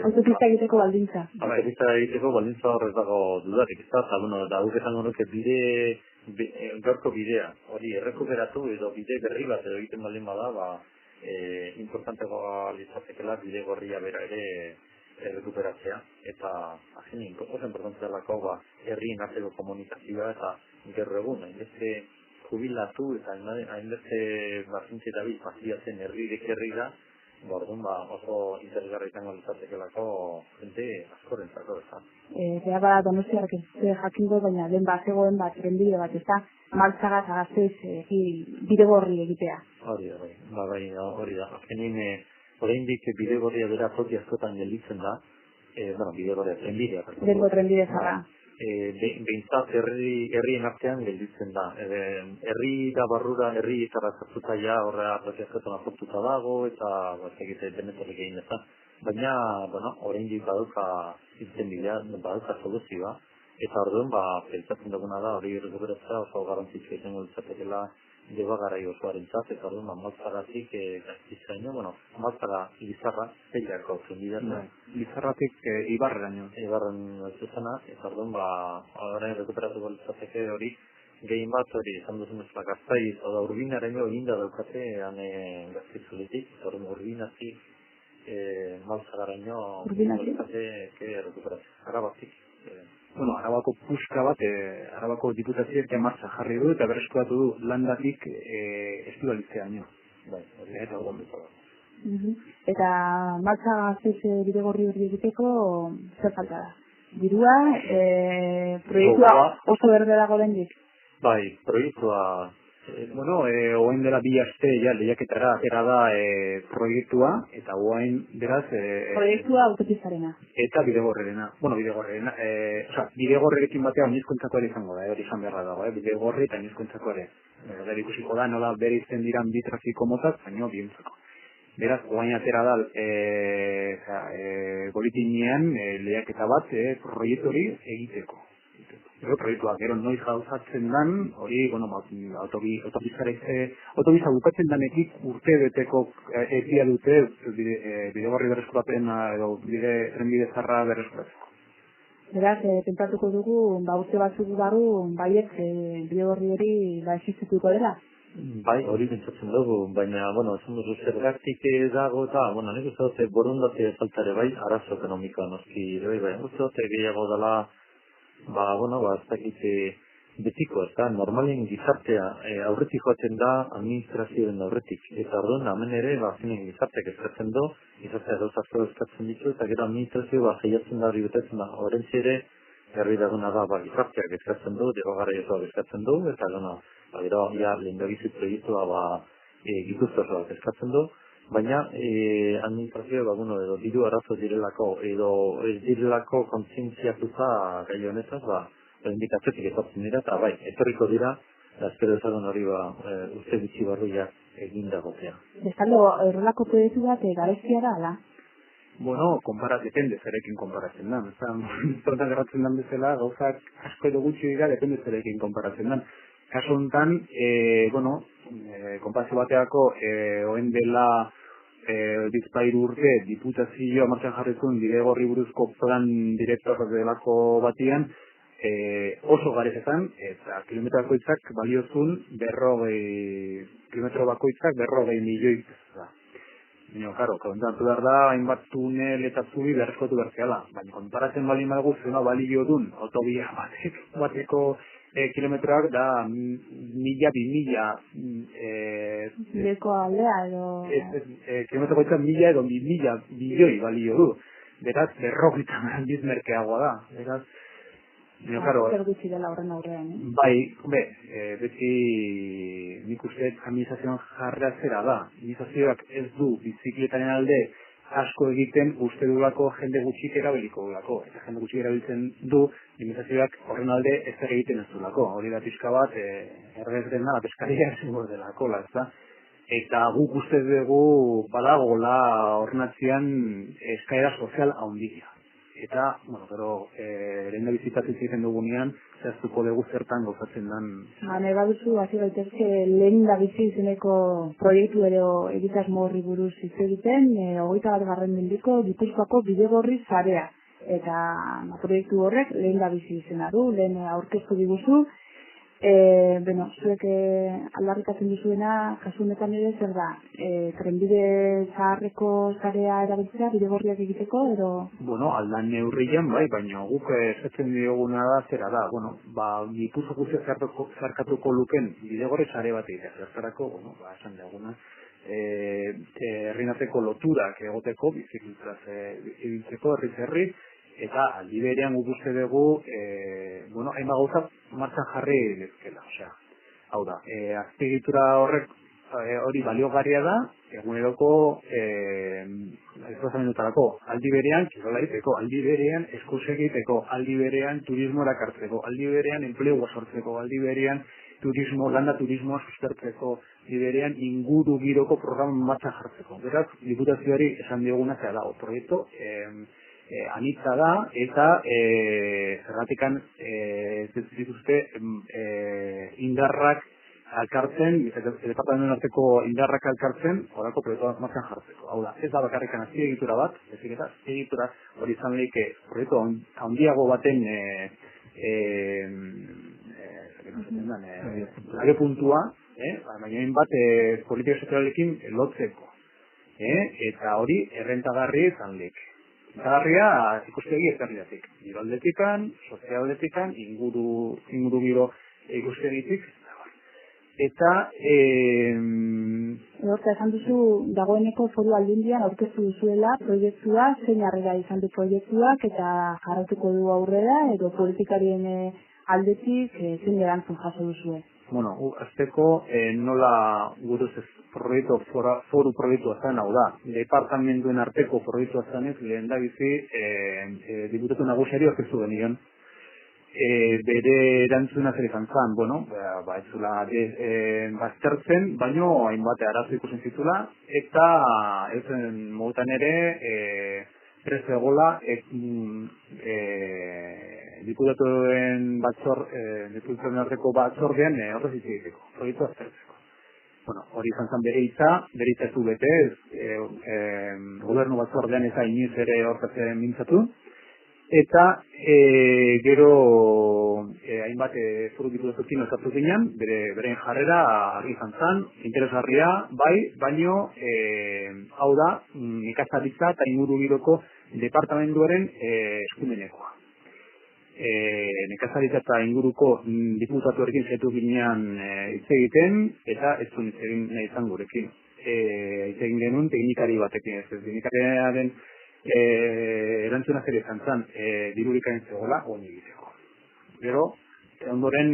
autopista egiteko baldintza.
Autopista egiteko baldintza horrez dago dudarik, eta guk esango nuke gaurko bidea, hori errekuperatu edo bide berri bat edo egiten baldin bada, importanteagoa litzatekela bide gorria bera ere errekuperatzea, eta azkenin, oso importantzea lako herrien arteko komunikazioa eta gero egun, hainbeste jubilatu eta hainbeste bazintze eta paziatzen herrirek herri da, orduan oso interesgarri izango litzatekelako jente askorentzako, ez da.
Zera bada Donostiarrak ez jakingo, baina lehen zegoen trenbide bat, ez da, Maltzagaz agaztez bidegorri egitea.
Hori da. Azkenin, oraindik bidegorria bera toki askotan gelditzen da, bidegorria, trenbidea.
Dengo trenbide zara.
Behintzat herrien artean gelditzen da. Herri da barrura, herri eta zartuta horrea toki askotan aportuta dago, eta egite denetorrik egin ez da. Baina, oraindik baduka izten bidea, baduka soluzioa, eta orduan, pentsatzen duguna da, hori errekuperatzea oso garrantzitsua izango litzatekeela debagarai osoarentzat, eta orduan, Maltzagatik gaztizaino, Maltzaga Lizarra, zeiako zenbidean.
Lizarratik Ibarreraino.
Ibarren zuzena, eta orduan, orain errekuperatuko litzateke hori, gehien bat hori, izan duzun ez Gaztaiz, oda Urbinaraino eginda daukate, Gaztizuletik, eta orduan Urbinatik, Maltzagaraino, errekuperatzea, Arabatik.
Arabako puska bat, Arabako diputazioak martxa jarri du eta berreskuratu du landatik estibalitzea nio.
Eta gondetara.
Eta Maltzagaz bidegorri hori egiteko zer falta da? Dirua, proiektua oso berde dago dendik?
Bai, proiektua...
Oain dela bi aste lehiaketara atera da proiektua, eta oain beraz...
Proiektua autopistarena.
Eta bidegorrerena. Bidegorrerekin batean oinezkoentzako ere izango da, hori izan beharra dago, bidegorri eta oinezkoentzako ere. Ikusiko da nola bere izten diran bi trafiko motaz, baina bientzako. Beraz, oain atera da bolitinean lehiaketa bat proiektu hori egiteko. Proiektua, gero noiz gauzatzen dan, hori, autobisa bukatzen danetik urte beteko epia dute bidegorri berreskuratzen edo trenbide zarra berreskuratzeko.
Beraz, pentsatuko dugu, urte batzuk barru, baiet bidegorri hori existituko dela?
Bai, hori pentsatzen dugu, baina, esan duzu zergatik dago eta, nik uste dute borondate faltare bai, arazo ekonomikoa noski, bai, uste dute gehiago dela, ez dakit betiko, ez da, normalen gizartea aurretik joaten da administrazioen aurretik, eta orduan, hemen ere, zinen gizarteak eskatzen du, gizartea gauzazko eskatzen ditu, eta gero administrazio gehiatzen da hori betetzen da, horrentzi ere, herri daguna da, gizarteak eskatzen du, derogarraioak eskatzen du, eta gero, lehendabizit proiektua gipuzkoa eskatzen du, baina administrazioa, edo diru arazo direlako, edo ez direlako kontzientziatuta gai honetaz, indikatzetik ezatzen dira, eta etorriko dira, espero ezagun hori uste bitxi barruia egindagotea.
Bestalde, horrelako proiektu bat garezkia da, ala?
Depende zerekin konparatzen da. Tontan gerratzen dan bezala, gauzak asko edo gutxi dira, depende zerekin konparatzen da. Kaso honetan, konparazio bateako, oen dela bizpairu urte diputazioa martxan jarrizun bidegorri buruzko plan direktor delako batian, oso garezetan, eta kilometro bakoitzak baliozun kilometro bakoitzak 40 milioi da. Kontatu behar da, hainbat tunel eta zubi berreskotu bertzeala, baina konparatzen bali madugu zena balio dun, autobia bateko kilometroak da 1000-2000
Bideko aldea edo...
Kilometro bakoitzak 1000 edo 2000 bilioi balio du. Beraz, 40 handiz merkeagoa da. Beraz,
zer gutxi dela horren aurrean,
Bai, beti nik uste administrazioan jarra zera da. Administrazioak ez du bizikletaren alde asko egiten uste dulako jende gutxik erabiliko dulako. Eta jende gutxik erabiltzen du, administrazioak horren alde ez egiten ez dulako. Hori da pixka bat, errez dena, peskaria ezingo delako, ezta? Eta guk uste dugu badagola horren atzian eskaera sozial handia. Eta, bueno, pero lehen da bizitatzen ziren dugunean, zehaztuko dugu zertan gauzatzen den.
Nahi baduzu, hasi gaitezke lehen da bizi izeneko proiektu ero egitasmo horri buruz hitz egiten, 21. mendiko Gipuzkoako bidegorri sarea. Eta proiektu horrek lehen da bizi izena du, lehen aurkeztu diguzu. Zuek aldarrikatzen duzuena, kasu honetan ere zer da, trenbide zaharreko sarea erabiltzea bidegorriak egiteko, edo?
Bueno, aldan neurrian, bai, baina guk esaten dioguna da zera da, Gipuzko guztia zeharkatuko luken bidegorri sare bat egitea, zertarako, esan dioguna, herrinateko loturak egoteko, bizikletaz ibiltzeko, herri, eta aldi berean guk uste dugu, hainbat gauza martxan jarri lezkela, hau da, azpiegitura horrek hori baliogarria da, eguneroko desplazamendutarako, aldi berean kirola egiteko, aldi berean eskurse egiteko, aldi berean turismo erakartzeko, aldi berean enplegua sortzeko, aldi berean landa turismoa sustertzeko, aldi berean inguru giroko programa martxan jartzeko. Beraz, diputazioari esan dioguna zera dago, proiektu anitza da, eta zerratikan dituzte indarrak alkartzen, departamentoen arteko indarrak alkartzen, horako proiektu martxan jartzeko. Hau da, ez da bakarrikan azpiegitura bat, ezik eta azpiegitura hori izan lehike proiektu handiago baten lage puntua, baina bat politika sozialekin lotzeko. Eta hori errentagarri izan lehike. Zagarria ikuspegi ezberdinetik, giroaldetikan, sozialdetikan, inguru giro ikuspegitik. Eta
Horta, esan duzu, dagoeneko Foru Aldundian aurkeztu duzuela proiektua, zein harrera izan du proiektuak, eta jarratuko du aurrera, edo politikarien aldetik zein erantzun jaso duzue.
Bueno, azteko nola guruz ez foru proiektua zen, hau da, departamentuen arteko proiektua zenez, lehen da bizi diputatu nagusiari aurkeztu genion. Bere erantzuna zer izan zen, ez zula baztertzen, baino hainbat arazo ikusen zitula, eta euren modutan ere prez egola diputatuen arteko batzordean horrezitze egiteko, proiektu aztertzeko. Hori izan zen bere hitza ez du bete, gobernu batzordean ez da inoiz ere horretzen mintzatu, eta gero hainbat foru diputatuekin elkartu ginen, beren jarrera argi izan zen, interesgarria, bai, baino hau da, nekazaritza eta ingurugiroko departamentuaren eskumenekoa. Nekazaritza eta inguruko diputatuekin zaitu ginean hitz egiten, eta ez zuen hitz egin nahi izan gurekin. Hitz egin genuen teknikari batekin, teknikariaren erantzuna zer izan zen, dirurikain zegoela, honi egiteko. Gero, ondoren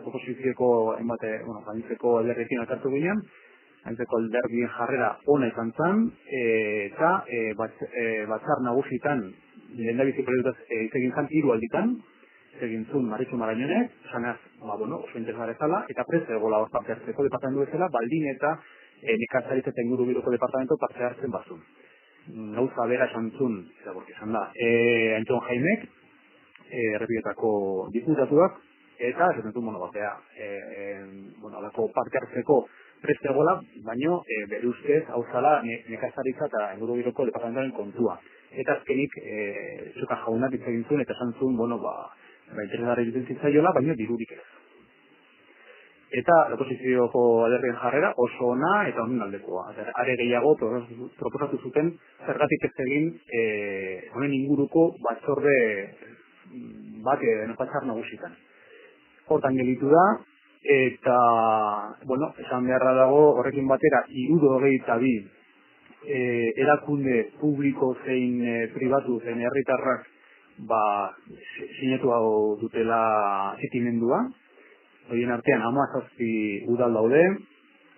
oposizioko gaintzeko alderrekin alkartu ginean, gaintzeko alderdien jarrera ona izan zen, eta batzar nagusitan lehen da bizi proiektuz egin zen 3 alditan, egin zuen Maritxu Marañonek, esanaz, oso interesgarri zala, eta prez egola hor parte hartzeko departamentu bezala, baldin eta nekazaritza eta ingurugiroko departamentu parte hartzen bazun. Gauza bera esan zuen, esan da, Antxon Jaimek, errepietako diputatuak, eta esaten zuen, alako parte hartzeko prest egola, baino bere ustez hau zala nekazaritza eta ingurugiroko departamentuaren kontua. Eta azkenik, zuka jaunak hitz egin zuen, eta esan zuen, interesgarri egiten zitzaiola, baina dirurik ez. Eta oposizioko alderrien jarrera oso ona eta honen aldekoa. Are gehiago proposatu zuten zergatik ez egin honen inguruko batzorde bat batzar nagusitan. Hortan gelitu da, eta, esan beharra dago horrekin batera 72 erakunde publiko zein pribatu zein herritarrak sinatu hau dutela zitimendua. Horien artean 17 udal daude,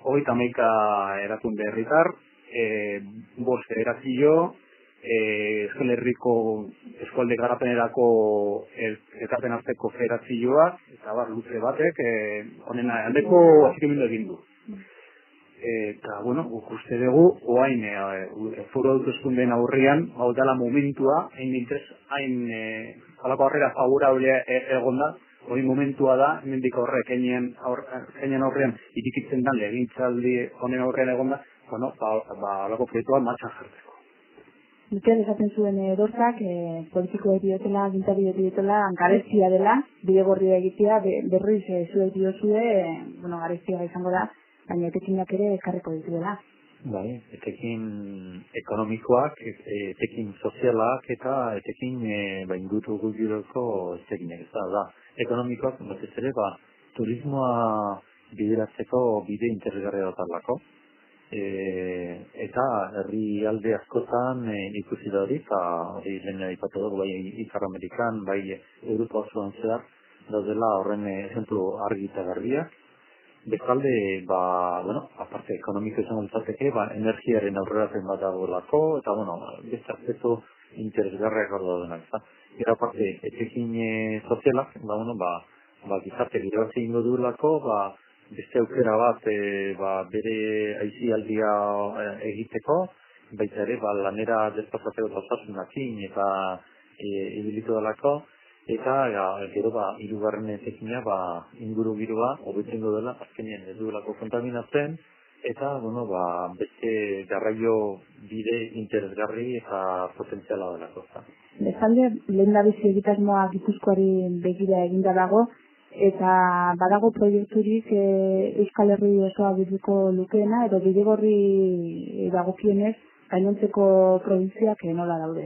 31 erakunde herritar, 5 federazio, Euskal Herriko eskualde garapenerako elkarten arteko federazioak, eta luze batek, honen aldeko atxikimendu egin du. Eta, guk uste dugu, oain, foru hauteskundeen aurrian, hau dela momentua, hain halako aurrera favorable egonda, hori momentua da, hemendik horrek keinen aurrean irikitzen dan legintzaldi honen aurrean egonda, halako proiektua martxan jartzeko.
Mikel esaten zuen dortak, politikoek diotela, gintari diotela, garezia dela, bidegorria egitea, berriz zuek diozue, garezia izango da, baina etekinak ere ekarriko dituela.
Bai, etekin ekonomikoak, etekin sozialak eta etekin ingutu guztioko etekinak ez da. Ekonomikoak, batez ere, turismoa bideratzeko bide interesgarria datarlako. Eta herri alde askotan ikusi da hori, eta hori lehen aipatu dugu, bai Ipar Amerikan, bai Europa osoan zehar, daudela horren esemplu argi eta garbiak. Bestalde, aparte ekonomiko izango litzateke, energiaren aurrerapen bat dagoelako, eta, beste aspektu interesgarriak hor daudenak, ezta. Gero aparte, etekin sozialak, gizarte irabazi ingo duelako, beste aukera bat bere aisialdia egiteko, baita ere lanera desplazateko osasunakin eta ibilitu delako, eta gero hirugarren etekina ingurugiroa hobetzen dela, azkenean ez duelako kontaminatzen, eta beste garraio bide interesgarri eta potentziala delako.
Bestalde, lehendabizi egitasmoa Gipuzkoari begira eginda dago, eta badago proiekturik Euskal Herri osoa bilduko lukeena, edo bidegorri dagokienez gainontzeko probintziak nola daude?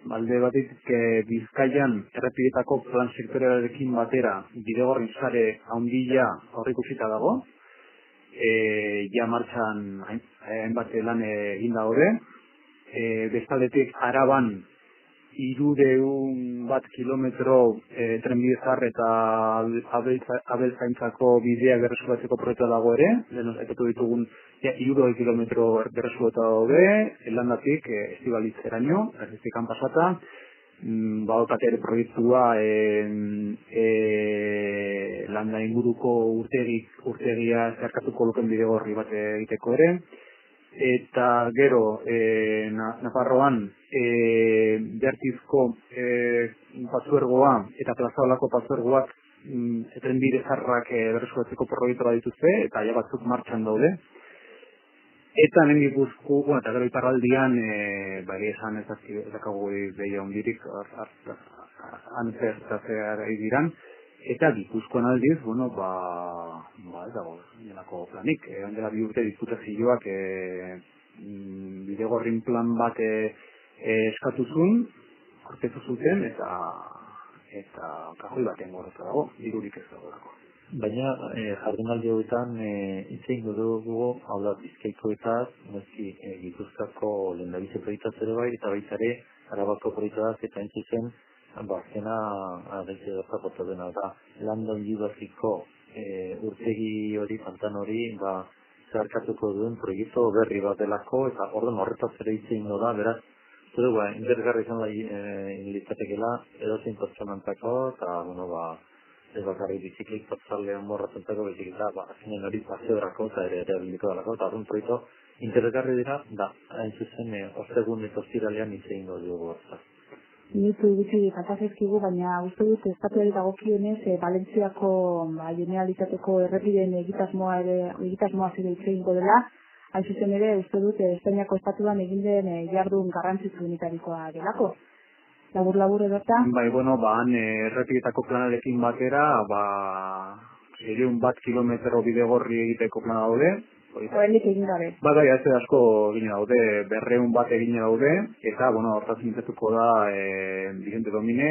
Alde batetik Bizkaian errepideetako plan sektorialarekin batera bidegorri sare handia aurreikusita dago. Ja martxan hainbat lan egin daude. Bestaldetik Araban 300 kilometro trenbide zahar eta abeltzaintzako bidea berreskuratzeko proiektua dago ere. Lehen aipatu ditugun 300 kilometro berreskuratu daude, Landatik Estibalitzeraino, errezikan pasata. Badaukat ere proiektua Landa inguruko urtegia zerkatuko luken bidegorri bat egiteko ere. Eta gero, Nafarroan, Bertizko patzuergoa eta Plazaolako patzuergoak trenbide zarrak berreskuratzeko proiektu bat dituzte, eta ja batzuk martxan daude. Eta hemen Gipuzko, eta gero iparraldian, esan ezakago behia ondirik, antzertzatzea diran, eta Gipuzkoan aldiz, ez dago, nolako planik. Handela 2 urte diputazioak bidegorrin plan bat eskatuzun, aurkeztu zuten, eta kajoi baten gorratu dago, dirurik ez dagoelako.
Baina jardunaldi hauetan hitz egingo dugu, hau da Bizkaikoetaz, Gipuzkoako lehendabizi proiektaz ere bai, eta baita ere Arabako proiektaz eta entzuzen azkena gaitze dozapota dena da Landa Undibaziko urtegi hori, pantan hori, zeharkatuko duen proiektu berri bat delako, eta horretaz ere hitz egingo da, beraz, interesgarri izan litzatekeela edozein pertsonantzako, eta ez bakarri biziklik patzarlean morratzentako bizikleta, azkenean hori paseorako eta ere erabiliko delako, eta horren proiektu interesgarri dira, hain zuzen, ostegun eta ostiralean hitz egingo dugu.
Minutu gutxi katazezkigu, baina uste dut estatuari dagokionez Valentziako Generalitateko errepideen egitasmoa ere hitz egingo dela. Hain zuzen ere, uste dut Espainiako estatuan egin den jardun garrantzitsuenetarikoa delako. Labur edota?
Han errepideetako planarekin batera, 100 kilometro bidegorri egiteko plana daude.
Horendik egin gabe.
Ez asko egin daude, 200 bat egin daude, eta, hortaz mintzatuko da Vicente Domine,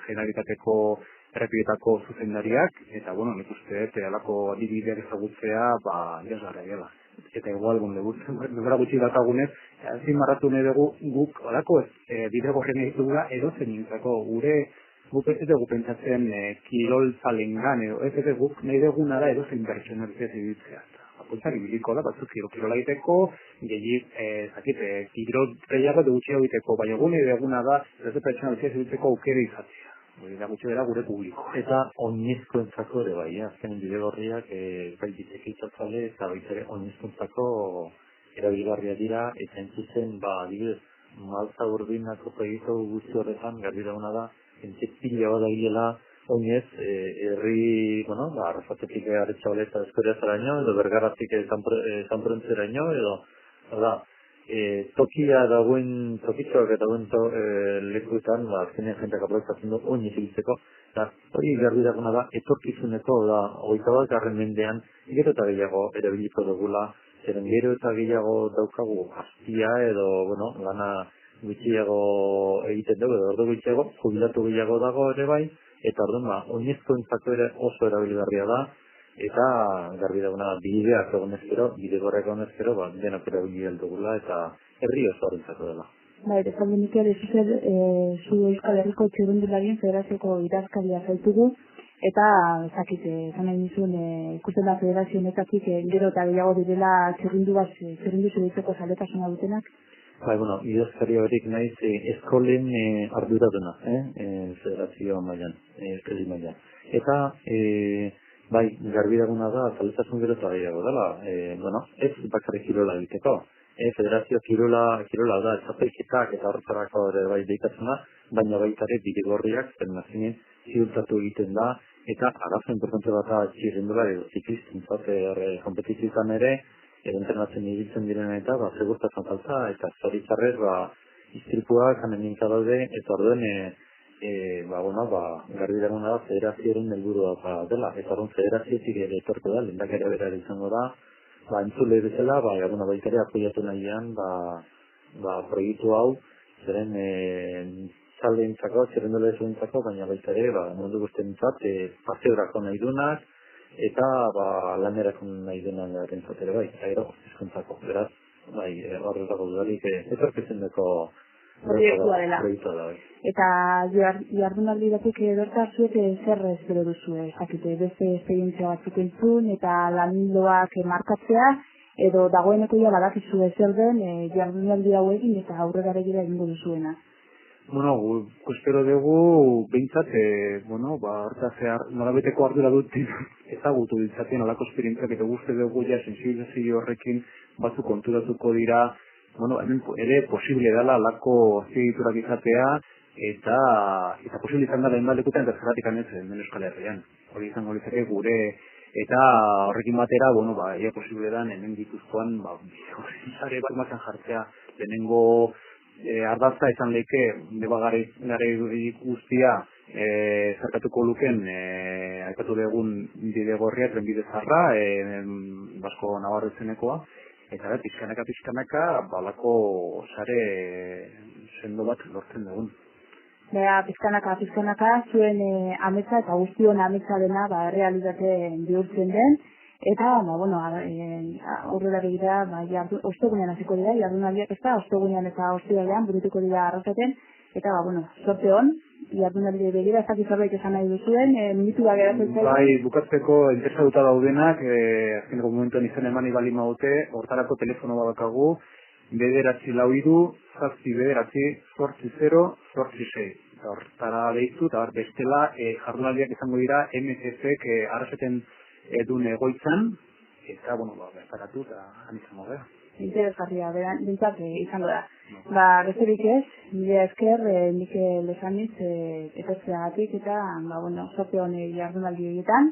Generalitateko errepideetako zuzendariak, eta, nik uste, alako adibideak ezagutzea, irazgarria dela. Eta igual, dubera gutxi dakagunez, ezin marratu nahi dugu guk, alako bidegorren egitugula edozen nintzako, guk ez dugu pentsatzen kirol zalengan, edo ez dugu nahi duguna da edozen pertsonalizaz ibitzea. bakoitzak ibiliko da, batzuk kirola egiteko, kirol gehiago edo gutxiago egiteko, baina eguna da, ez da pertsona gutxiago egiteko aukera izatea. Hori da gutxi bera gure publiko.
Eta oinezkoentzako ere bai, azken bidegorriak bai bizikitzazale eta baita ere oinezkoentzako erabilgarria dira, eta entzuzen, adibidez, Malta Urbinako proiektu guzti horretan, garbi dauna da, entzit pila bat dagilela, oinez, herri, arrasatetik Aretxabale eta Eskoriazaraino, edo Bergaratik Sanprontzeraino, edo, tokia dagoen, tokitxoak eta dagoen lekuetan, azkenean jenteak aprobetzatzen du oinez egiteko, eta hori garbi daguna da, etorkizuneko, 21. mendean, gero eta gehiago erabiliko dugula, zeren gero eta gehiago daukagu hastia edo, lana gutxiago egiten dugu, edo ordu gutxiago, jubilatu gehiago dago ere bai, eta orduan, oinezkoentzako ere oso erabilgarria da, eta garbi daguna bideak egon ezkero, bidegorrak egon ezkero, denak erabili dugula, eta herri oso horrentzako dela.
Bai, esan Mikel, zu Euskal Herriko Txirrindularien Federazioko idazkaria zaitugu, eta ezakit, esan nahi nizun, ikusten da federazio honetatik gero eta gehiago direla txirrindu zeditzeko zaletasuna dutenak?
Bai, idazkari horik naiz eskolen arduraduna, federazio mailan, eskeli mailan. Eta, bai, garbi daguna da, zaletasun gero eta gehiago dela, ez bakarrik kirola egiteko. Federazio kirola da, txapelketak eta horretarako ere bai deikatzena, baina baita ere bidegorriak, nazinen, ziurtatu egiten da, eta arazo importante bat txirrindula edo ziklistintzat kompetizioetan ere, entrenatzen ibiltzen diren eta segurtasun falta, eta zoritzarrez istripuak haneninka daude, eta orduen garbi daguna da federazioaren helburua dela, eta orduan federazioetik ere etorko da, lehendak ere bera izango da, entzule bezala, baita ere apoiatu nahian, proiektu hau, zeren txaldeentzako, txirrindula ezuentzako, baina baita ere, mundu guztientzat, paseurako nahi dunak, eta lanerako nahi dunak garentzat ere bai, aero, eskuntzako, beraz, horretako dudarik, etorkezendeko
proiektua dela.
Bai.
Eta jardunaldi batik berta zuek zer espero duzue, jakite, beste esperientzia batzuk entzun, eta lanildoak markatzea, edo dagoeneko badakizu zer den jardunaldi hauekin eta aurrera begira egingo duzuena.
Espero dugu, behintzat, hortaz, norabeteko ardura dut ezagutu ditzaten olako esperientziak, eta guzti dugu sensibilizazio horrekin batzuk konturatuko dira, ere posible dela lako azpiegiturak izatea, eta posible izan da lehen lekutan eta zerratik anez hemen Euskal Herrian. Hori izango litzake gure, eta horrekin batera, ia posible da hemen Gipuzkoan, sare bat mazan jartzea, lehenengo ardazta izan leke, gare guztia, zerkatuko luken, aipatu dugun bidegorria, trenbide zarra, Basko Navarrezenekoa, eta pizkanaka, balako sare sendo bat lortzen dugun.
Pizkanaka, zuen ametsa eta guztion ametsa dena, realitate bihurtzen den, eta, aurrera begira, ostegunean hasiko dira, jardunaldiak ez da, ostegunean eta ostiralean burutuko dira arrasaten, eta, sorte hon, jardunaldi begira, ez dakit zerbait esan nahi duzuen, minutu da geratzen zaitu.
Bai, bukatzeko interesatuta daudenak, azkeneko momentuan izan emani bali maute, hortarako telefono badakagu, 9-4-2-7-8-8-0-8-6. Hortara deitu, eta bestela jardunaldiak izango dira MCC-ek arraseten edun egoitzan, eta, bertaratu eta izango da.
Interesgarria, bintzat izango da. Besterik ez, mila esker, Mikel esaniz, etortzeagatik eta, sorte honi jardunaldi egiten.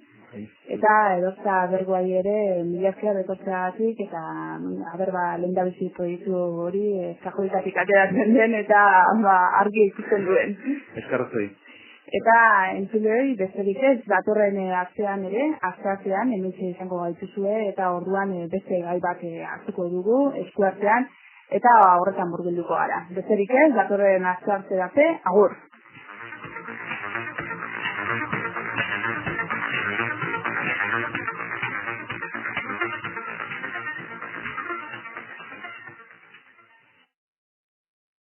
Eta edozta berguai ere, mila esker etortzeagatik eta, lehendabizi proiektu hori, kajoitatik ateratzen den eta argi ikusten duen.
Eskerrazoi.
Eta entzulei besterik ez, datorren astean ere, astean hementxe izango gaituzue eta orduan beste gai bat hartuko dugu eskuartean eta horretan murgilduko gara. Besterik ez, datorren astean arte, agur!